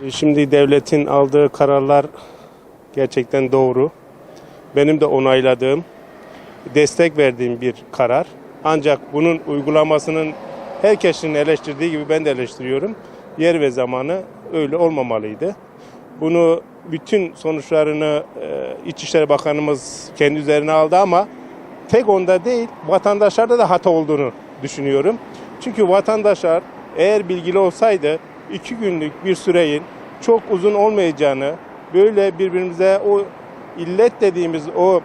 Şimdi devletin aldığı kararlar gerçekten doğru. Benim de onayladığım, destek verdiğim bir karar. Ancak bunun uygulamasının herkesin eleştirdiği gibi ben de eleştiriyorum. Yer ve zamanı öyle olmamalıydı. Bunu bütün sonuçlarını İçişleri Bakanımız kendi üzerine aldı ama tek onda değil, vatandaşlarda da hata olduğunu düşünüyorum. Çünkü vatandaşlar eğer bilgili olsaydı 2 günlük bir süreyin çok uzun olmayacağını, böyle birbirimize o illet dediğimiz o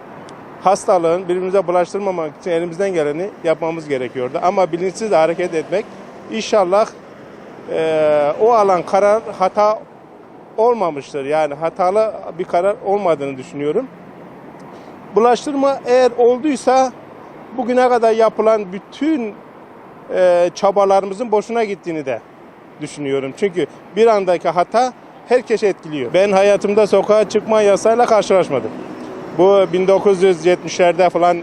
hastalığın birbirimize bulaştırmamak için elimizden geleni yapmamız gerekiyordu. Ama bilinçsiz hareket etmek inşallah o alan karar hata olmamıştır. Yani hatalı bir karar olmadığını düşünüyorum. Bulaştırma eğer olduysa bugüne kadar yapılan bütün çabalarımızın boşuna gittiğini de düşünüyorum. Çünkü bir andaki hata herkesi etkiliyor. Ben hayatımda sokağa çıkma yasayla karşılaşmadım. Bu 1970'lerde falan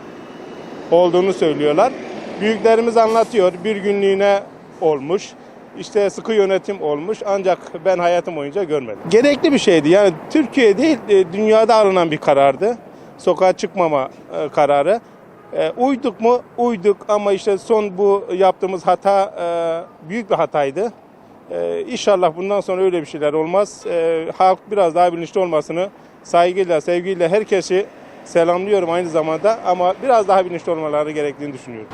olduğunu söylüyorlar. Büyüklerimiz anlatıyor. Bir günlüğüne olmuş. İşte sıkı yönetim olmuş. Ancak ben hayatım boyunca görmedim. Gerekli bir şeydi. Yani Türkiye değil, dünyada alınan bir karardı. Sokağa çıkmama kararı. Uyduk mu? Uyduk ama işte son bu yaptığımız hata büyük bir hataydı. İnşallah bundan sonra öyle bir şeyler olmaz. Halk biraz daha bilinçli olmasını saygıyla, sevgiyle herkesi selamlıyorum aynı zamanda ama biraz daha bilinçli olmaları gerektiğini düşünüyorum.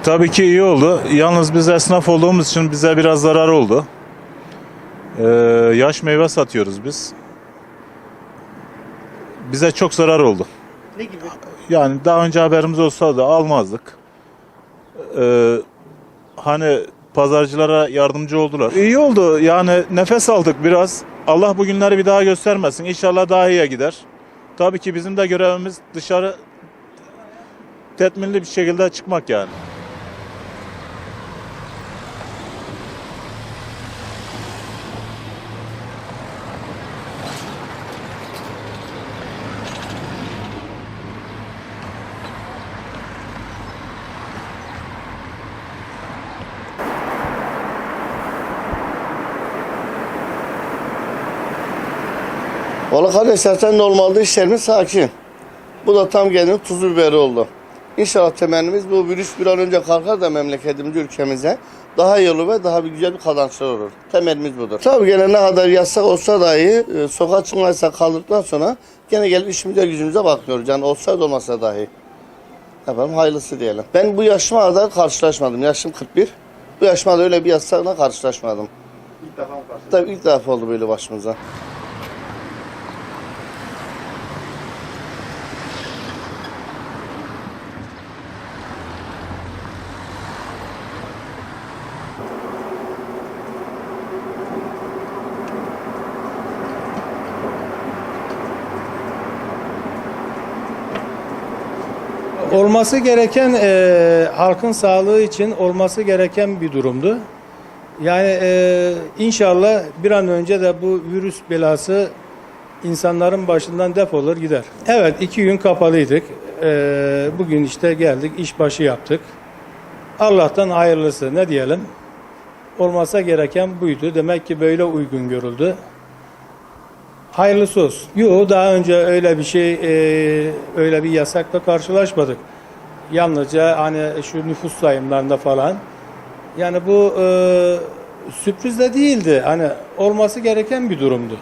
Tabii ki iyi oldu. Yalnız biz esnaf olduğumuz için bize biraz zarar oldu. Yaş meyve satıyoruz biz. Bize çok zarar oldu. Ne gibi? Yani daha önce haberimiz olsa da almazdık. Hani pazarcılara yardımcı oldular. İyi oldu. Yani nefes aldık biraz. Allah bu günleri bir daha göstermesin. İnşallah daha iyiye gider. Tabii ki bizim de görevimiz dışarı tetminli bir şekilde çıkmak yani. Valla kardeşler sen normalde işlerimiz sakin. Bu da tam kendinin tuzu biberi oldu. İnşallah temennimiz bu virüs bir an önce kalkar da memleketimize, ülkemize daha iyi olur ve daha bir güzel bir kazançlar olur. Temennimiz budur. Tabii gene ne kadar yasak olsa dahi sokağa çıkma yasağı kaldıktan sonra gene gelip işimize gücümüze bakmıyoruz. Yani olsa da olmasa dahi. Yapalım hayırlısı diyelim. Ben bu yaşıma kadar karşılaşmadım. Yaşım 41. Bu yaşıma da öyle bir yasakla karşılaşmadım. İlk defa mı karşılaştınız? Tabii ilk defa oldu böyle başımıza. Olması gereken halkın sağlığı için olması gereken bir durumdu. Yani inşallah bir an önce de bu virüs belası insanların başından defolur gider. Evet 2 gün kapalıydık. Bugün işte geldik işbaşı yaptık. Allah'tan hayırlısı ne diyelim. Olması gereken buydu. Demek ki böyle uygun görüldü. Hayırlısı olsun. Yok daha önce öyle bir şey, öyle bir yasakla karşılaşmadık. Yalnızca hani şu nüfus sayımlarında falan. Yani bu sürpriz de değildi. Hani olması gereken bir durumdu.